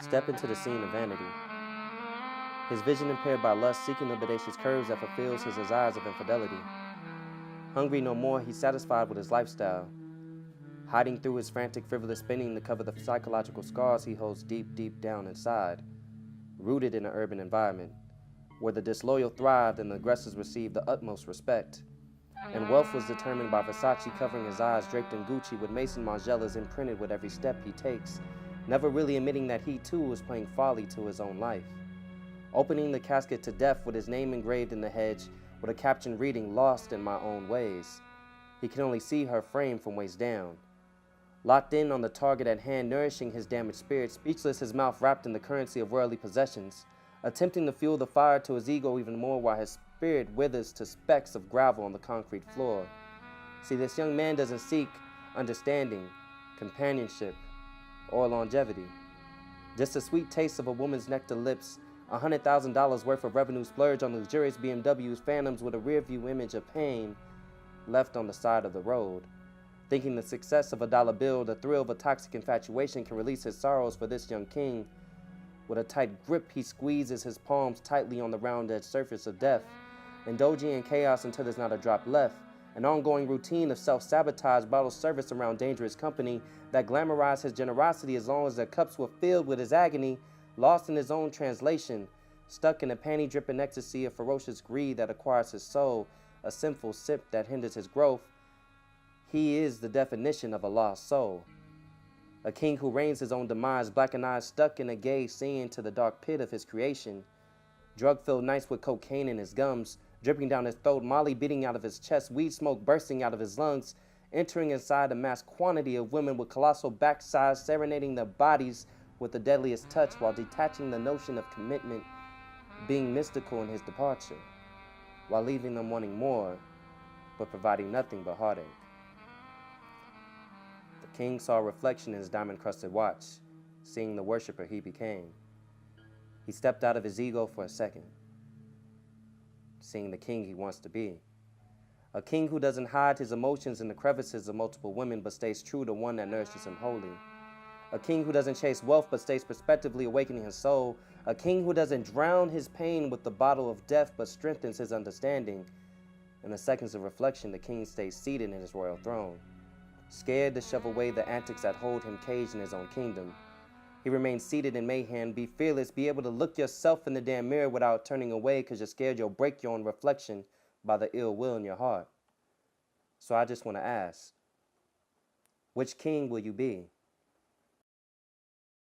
Step into the scene of Vanity. His vision impaired by lust, seeking the bodacious curves that fulfills his desires of infidelity. Hungry no more, he's satisfied with his lifestyle, hiding through his frantic, frivolous spinning to cover the psychological scars he holds deep, deep down inside, rooted in an urban environment, where the disloyal thrived and the aggressors received the utmost respect. And wealth was determined by Versace covering his eyes, draped in Gucci with Mason Margielas imprinted with every step he takes, never really admitting that he too was playing folly to his own life. Opening the casket to death with his name engraved in the hedge, with a caption reading, "Lost in my own ways." He can only see her frame from waist down. Locked in on the target at hand, nourishing his damaged spirit, speechless, his mouth wrapped in the currency of worldly possessions, attempting to fuel the fire to his ego even more while his spirit withers to specks of gravel on the concrete floor. See, this young man doesn't seek understanding, companionship, or longevity. Just a sweet taste of a woman's nectar lips, $100,000 worth of revenue splurged on luxurious BMWs, phantoms with a rearview image of pain left on the side of the road. Thinking the success of a dollar bill, the thrill of a toxic infatuation can release his sorrows for this young king. With a tight grip, he squeezes his palms tightly on the round-edged surface of death, indulging in chaos until there's not a drop left. An ongoing routine of self-sabotage, bottled service around dangerous company that glamorized his generosity as long as their cups were filled with his agony, lost in his own translation, stuck in a panty-dripping ecstasy of ferocious greed that acquires his soul, a sinful sip that hinders his growth. He is the definition of a lost soul. A king who reigns his own demise, blackened eyes stuck in a gaze seeing to the dark pit of his creation. Drug-filled nights with cocaine in his gums, dripping down his throat, Molly beating out of his chest, weed smoke bursting out of his lungs, entering inside a mass quantity of women with colossal backsides, serenading their bodies with the deadliest touch while detaching the notion of commitment, being mystical in his departure, while leaving them wanting more, but providing nothing but heartache. The king saw a reflection in his diamond-crusted watch, seeing the worshiper he became. He stepped out of his ego for a second, seeing the king he wants to be. A king who doesn't hide his emotions in the crevices of multiple women, but stays true to one that nourishes him wholly. A king who doesn't chase wealth, but stays prospectively awakening his soul. A king who doesn't drown his pain with the bottle of death, but strengthens his understanding. In the seconds of reflection, the king stays seated in his royal throne, scared to shove away the antics that hold him caged in his own kingdom. He remains seated in mayhem, be fearless, be able to look yourself in the damn mirror without turning away because you're scared you'll break your own reflection by the ill will in your heart. So I just want to ask, which king will you be?